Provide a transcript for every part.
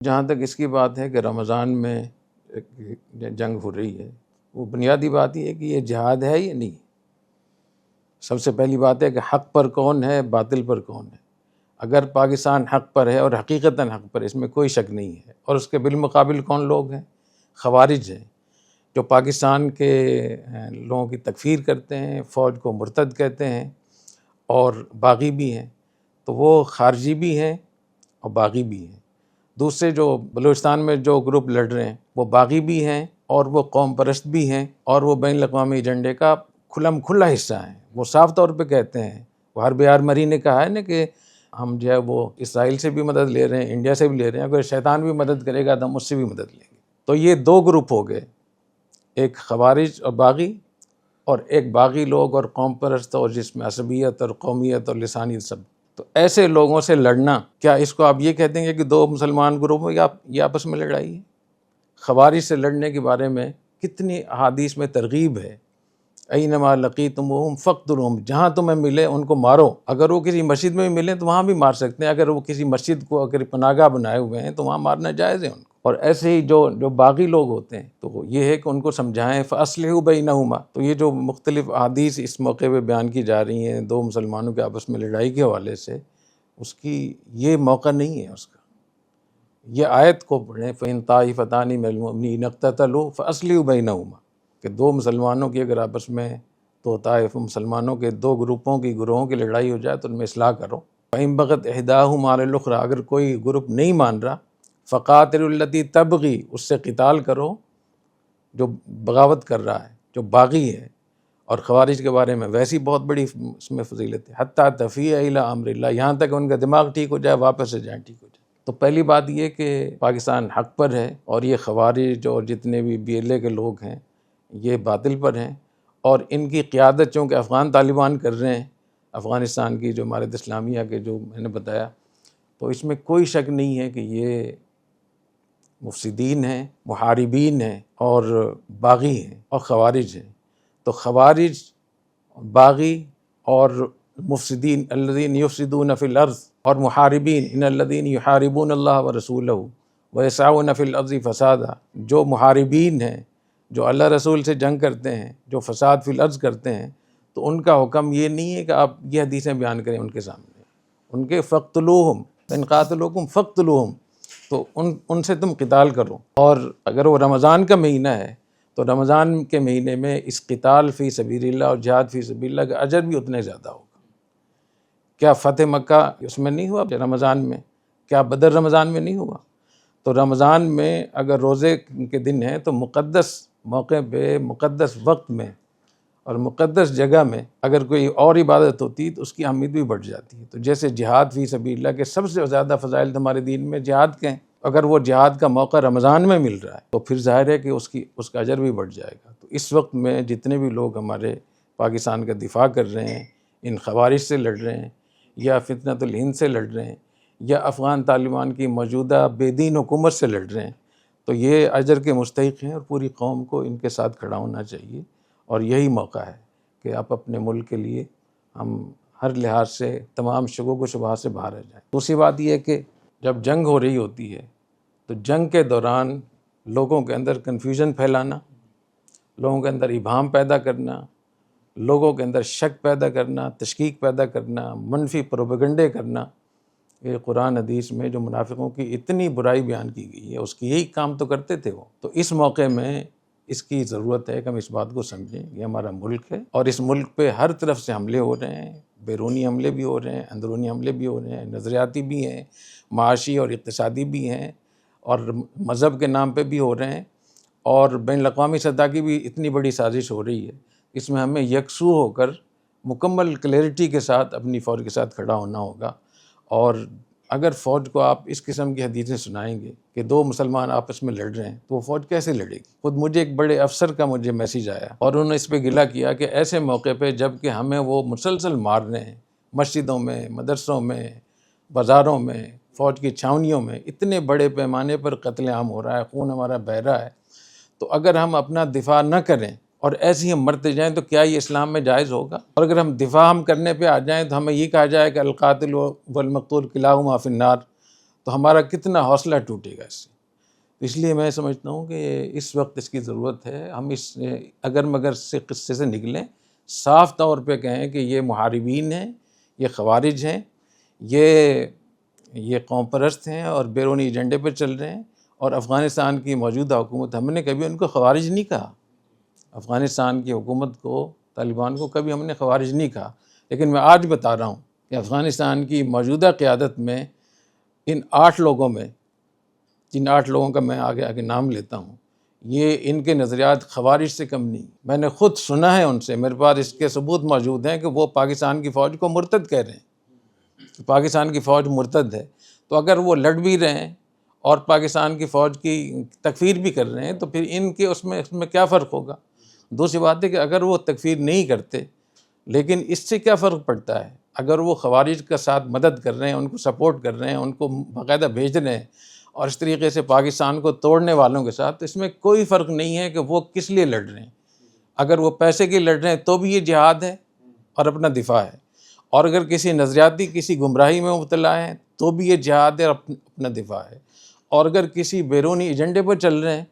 جہاں تک اس کی بات ہے کہ رمضان میں جنگ ہو رہی ہے، وہ بنیادی بات یہ ہے کہ یہ جہاد ہے یا نہیں۔ سب سے پہلی بات ہے کہ حق پر کون ہے، باطل پر کون ہے۔ اگر پاکستان حق پر ہے اور حقیقتاً حق پر، اس میں کوئی شک نہیں ہے، اور اس کے بالمقابل کون لوگ ہیں؟ خوارج ہیں، جو پاکستان کے لوگوں کی تکفیر کرتے ہیں، فوج کو مرتد کہتے ہیں اور باغی بھی ہیں۔ تو وہ خارجی بھی ہیں اور باغی بھی ہیں۔ دوسرے جو بلوچستان میں جو گروپ لڑ رہے ہیں وہ باغی بھی ہیں اور وہ قوم پرست بھی ہیں، اور وہ بین الاقوامی ایجنڈے کا کھلا حصہ ہیں۔ وہ صاف طور پہ کہتے ہیں، وہ حرب آرمری نے کہا ہے نا کہ ہم جو ہے وہ اسرائیل سے بھی مدد لے رہے ہیں، انڈیا سے بھی لے رہے ہیں، اگر شیطان بھی مدد کرے گا تو ہم اس سے بھی مدد لیں گے۔ تو یہ دو گروپ ہو گئے، ایک خوارج اور باغی، اور ایک باغی لوگ اور قوم پرست، اور جس میں عصبیت اور قومیت اور لسانیت سب۔ تو ایسے لوگوں سے لڑنا، کیا اس کو آپ یہ کہتے ہیں کہ دو مسلمان گروپ میں یہ آپس میں لڑائی ہے؟ خوارج سے لڑنے کے بارے میں کتنی احادیث میں ترغیب ہے، اینما لقیتموہم فاقتلوہم، جہاں تمہیں ملے ان کو مارو۔ اگر وہ کسی مسجد میں ملیں تو وہاں بھی مار سکتے ہیں، اگر وہ کسی مسجد کو اگر پناہ گاہ بنائے ہوئے ہیں تو وہاں مارنا جائز ہے ان کو۔ اور ایسے ہی جو باغی لوگ ہوتے ہیں تو یہ ہے کہ ان کو سمجھائیں، فاصلحوا بینہما۔ تو یہ جو مختلف احادیث اس موقع پہ بیان کی جا رہی ہیں دو مسلمانوں کے آپس میں لڑائی کے حوالے سے، اس کی یہ موقع نہیں ہے اس کا۔ یہ آیت کو پڑھیں، فَإِن طَائِفَتَانِ مِنَ الْمُؤْمِنِينَ اقْتَتَلُوا فَأَصْلِحُوا بَيْنَهُمَا، کہ دو مسلمانوں کی اگر آپس میں دو طائف مسلمانوں کے دو گروہوں کی لڑائی ہو جائے تو ان میں اصلاح کرو۔ فَإِن بَغَتْ إِحْدَاهُمَا عَلَى الْأُخْرَىٰ، اگر کوئی گروپ نہیں مان رہا، فَقَاتِلُوا الَّتِي تَبْغِي، اس سے قتال کرو جو بغاوت کر رہا ہے، جو باغی ہے۔ اور خوارج کے بارے میں ویسی بہت بڑی اس میں فضیلت ہے، حتیٰ تفیء الی امر اللہ، یہاں تک ان کا دماغ ٹھیک ہو جائے، واپس سے جائیں، ٹھیک ہو جائے۔ تو پہلی بات یہ کہ پاکستان حق پر ہے، اور یہ خوارج اور جتنے بھی BLA کے لوگ ہیں یہ باطل پر ہیں، اور ان کی قیادت چونکہ افغان طالبان کر رہے ہیں، افغانستان کی جو امارت اسلامیہ کے جو میں نے بتایا، تو اس میں کوئی شک نہیں ہے کہ یہ مفسدین ہیں، محاربین ہیں اور باغی ہیں اور خوارج ہیں۔ تو خوارج، باغی اور مفسدین، الذین یفسدون فی الارض، اور محاربین، ان الذین یحاربون اللہ ورسولہ ویسعون فی الارض فسادا، جو محاربین ہیں، جو اللہ رسول سے جنگ کرتے ہیں، جو فساد فی الارض کرتے ہیں، تو ان کا حکم یہ نہیں ہے کہ آپ یہ حدیثیں بیان کریں ان کے سامنے، ان کے فقتلوہم ان قاتلوکم فقتلوہم، تو ان سے تم قتال کرو۔ اور اگر وہ رمضان کا مہینہ ہے تو رمضان کے مہینے میں اس قتال فی سبیل اللہ اور جہاد فی سبیل اللہ کا اجر بھی اتنے زیادہ ہوگا۔ کیا فتح مکہ اس میں نہیں ہوا رمضان میں؟ کیا بدر رمضان میں نہیں ہوا؟ تو رمضان میں اگر روزے کے دن ہیں تو مقدس موقع پہ، مقدس وقت میں اور مقدس جگہ میں اگر کوئی اور عبادت ہوتی تو اس کی اہمیت بھی بڑھ جاتی ہے۔ تو جیسے جہاد فی سبیل اللہ کے سب سے زیادہ فضائل ہمارے دین میں جہاد کے ہیں، اگر وہ جہاد کا موقع رمضان میں مل رہا ہے تو پھر ظاہر ہے کہ اس کا اجر بھی بڑھ جائے گا۔ تو اس وقت میں جتنے بھی لوگ ہمارے پاکستان کا دفاع کر رہے ہیں، ان خوارج سے لڑ رہے ہیں، یا فتنۃ الہند سے لڑ رہے ہیں، یا افغان طالبان کی موجودہ بے دین حکومت سے لڑ رہے ہیں، تو یہ اجر کے مستحق ہیں، اور پوری قوم کو ان کے ساتھ کھڑا ہونا چاہیے۔ اور یہی موقع ہے کہ آپ اپنے ملک کے لیے ہم ہر لحاظ سے تمام شکوک و شبہات سے باہر آ جائیں۔ دوسری بات یہ ہے کہ جب جنگ ہو رہی ہوتی ہے تو جنگ کے دوران لوگوں کے اندر کنفیوژن پھیلانا، لوگوں کے اندر ابہام پیدا کرنا، لوگوں کے اندر شک پیدا کرنا، تشکیک پیدا کرنا، منفی پروپیگنڈے کرنا، یہ قرآن حدیث میں جو منافقوں کی اتنی برائی بیان کی گئی ہے اس کی یہی کام تو کرتے تھے وہ۔ تو اس موقع میں اس کی ضرورت ہے کہ ہم اس بات کو سمجھیں، یہ ہمارا ملک ہے، اور اس ملک پہ ہر طرف سے حملے ہو رہے ہیں، بیرونی حملے بھی ہو رہے ہیں، اندرونی حملے بھی ہو رہے ہیں، نظریاتی بھی ہیں، معاشی اور اقتصادی بھی ہیں، اور مذہب کے نام پہ بھی ہو رہے ہیں، اور بین الاقوامی سطح کی بھی اتنی بڑی سازش ہو رہی ہے۔ اس میں ہمیں یکسو ہو کر مکمل کلیئرٹی کے ساتھ اپنی فوج کے ساتھ کھڑا ہونا ہوگا۔ اور اگر فوج کو آپ اس قسم کی حدیثیں سنائیں گے کہ دو مسلمان آپس میں لڑ رہے ہیں تو وہ فوج کیسے لڑے گی؟ خود مجھے ایک بڑے افسر کا میسیج آیا اور انہوں نے اس پہ گلہ کیا کہ ایسے موقع پہ جب کہ ہمیں وہ مسلسل مار رہے ہیں، مسجدوں میں، مدرسوں میں، بازاروں میں، فوج کی چھاونیوں میں اتنے بڑے پیمانے پر قتل عام ہو رہا ہے، خون ہمارا بہہ رہا ہے، تو اگر ہم اپنا دفاع نہ کریں اور ایسے ہی ہم مرتے جائیں تو کیا یہ اسلام میں جائز ہوگا؟ اور اگر دفاع ہم کرنے پہ آ جائیں تو ہمیں یہ کہا جائے کہ القاتل والمقتول کلاہما فی النار، تو ہمارا کتنا حوصلہ ٹوٹے گا اس سے. اس لیے میں سمجھتا ہوں کہ اس وقت اس کی ضرورت ہے. ہم اس اگر مگر سے قصے سے نکلیں، صاف طور پہ کہیں کہ یہ محاربین ہیں، یہ خوارج ہیں، یہ قوم پرست ہیں اور بیرونی ایجنڈے پہ چل رہے ہیں. اور افغانستان کی موجودہ حکومت، ہم نے کبھی ان کو خوارج نہیں کہا. افغانستان کی حکومت کو، طالبان کو کبھی ہم نے خوارج نہیں کہا. لیکن میں آج بتا رہا ہوں کہ افغانستان کی موجودہ قیادت میں ان 8 لوگوں میں، جن 8 لوگوں کا میں آگے نام لیتا ہوں، یہ ان کے نظریات خوارج سے کم نہیں. میں نے خود سنا ہے ان سے، میرے پاس اس کے ثبوت موجود ہیں کہ وہ پاکستان کی فوج کو مرتد کہہ رہے ہیں. پاکستان کی فوج مرتد ہے، تو اگر وہ لڑ بھی رہے ہیں اور پاکستان کی فوج کی تکفیر بھی کر رہے ہیں تو پھر ان کے اس میں کیا فرق ہوگا؟ دوسری بات ہے کہ اگر وہ تکفیر نہیں کرتے، لیکن اس سے کیا فرق پڑتا ہے؟ اگر وہ خوارج کا ساتھ مدد کر رہے ہیں، ان کو سپورٹ کر رہے ہیں، ان کو باقاعدہ بھیج رہے ہیں اور اس طریقے سے پاکستان کو توڑنے والوں کے ساتھ، اس میں کوئی فرق نہیں ہے کہ وہ کس لیے لڑ رہے ہیں. اگر وہ پیسے کے لڑ رہے ہیں تو بھی یہ جہاد ہے اور اپنا دفاع ہے، اور اگر کسی نظریاتی کسی گمراہی میں مبتلا ہیں تو بھی یہ جہاد ہے اور اپنا دفاع ہے، اور اگر کسی بیرونی ایجنڈے پر چل رہے ہیں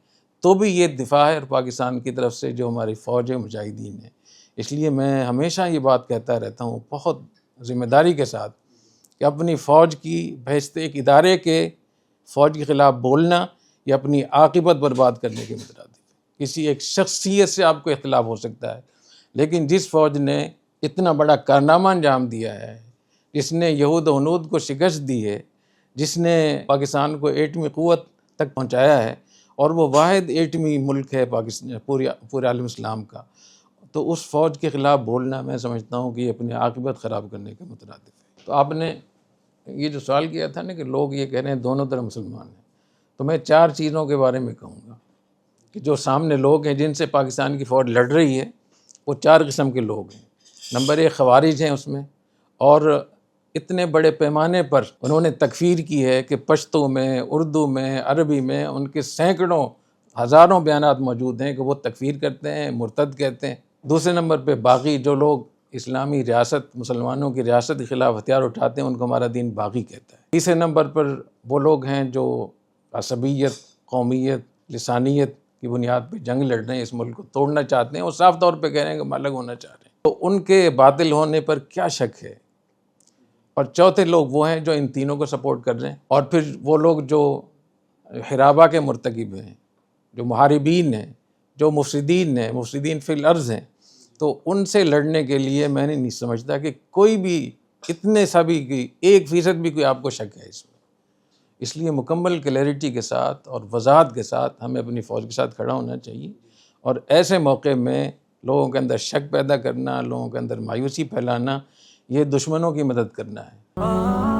تو بھی یہ دفاع ہے اور پاکستان کی طرف سے جو ہماری فوج ہے، مجاہدین ہے. اس لیے میں ہمیشہ یہ بات کہتا رہتا ہوں بہت ذمہ داری کے ساتھ کہ اپنی فوج کی بحیثیت ایک ادارے کے فوج کے خلاف بولنا یا اپنی عاقبت برباد کرنے کے مترادف ہے. کسی ایک شخصیت سے آپ کو اختلاف ہو سکتا ہے، لیکن جس فوج نے اتنا بڑا کارنامہ انجام دیا ہے، جس نے یہود و ہنود کو شکست دی ہے، جس نے پاکستان کو ایٹمی قوت تک پہنچایا ہے، اور وہ واحد ایٹمی ملک ہے پاکستان پورے عالم اسلام کا، تو اس فوج کے خلاف بولنا میں سمجھتا ہوں کہ یہ اپنی عاقبت خراب کرنے کے مترادف ہے. تو آپ نے یہ جو سوال کیا تھا نا کہ لوگ یہ کہہ رہے ہیں دونوں طرف مسلمان ہیں، تو میں 4 چیزوں کے بارے میں کہوں گا کہ جو سامنے لوگ ہیں جن سے پاکستان کی فوج لڑ رہی ہے، وہ 4 قسم کے لوگ ہیں. نمبر 1 خوارج ہیں اس میں، اور اتنے بڑے پیمانے پر انہوں نے تکفیر کی ہے کہ پشتو میں، اردو میں، عربی میں ان کے سینکڑوں ہزاروں بیانات موجود ہیں کہ وہ تکفیر کرتے ہیں، مرتد کہتے ہیں. دوسرے نمبر پہ باغی، جو لوگ اسلامی ریاست، مسلمانوں کی ریاست کے خلاف ہتھیار اٹھاتے ہیں، ان کو ہمارا دین باغی کہتا ہے. تیسرے نمبر پر وہ لوگ ہیں جو عصبیت، قومیت، لسانیت کی بنیاد پہ جنگ لڑ رہے ہیں، اس ملک کو توڑنا چاہتے ہیں، وہ صاف طور پہ کہہ رہے ہیں کہ ہم الگ ہونا چاہ رہے ہیں. تو ان کے باطل ہونے پر کیا شک ہے؟ اور چوتھے لوگ وہ ہیں جو ان تینوں کو سپورٹ کر رہے ہیں. اور پھر وہ لوگ جو حرابہ کے مرتکب ہیں، جو محاربین ہیں، جو مفسدین فی الارض ہیں، تو ان سے لڑنے کے لیے میں نہیں سمجھتا کہ کوئی بھی اتنے سا بھی 1% بھی کوئی آپ کو شک ہے اس میں. اس لیے مکمل کلیئرٹی کے ساتھ اور وضاحت کے ساتھ ہمیں اپنی فوج کے ساتھ کھڑا ہونا چاہیے، اور ایسے موقع میں لوگوں کے اندر شک پیدا کرنا، لوگوں کے اندر مایوسی پھیلانا، یہ دشمنوں کی مدد کرنا ہے.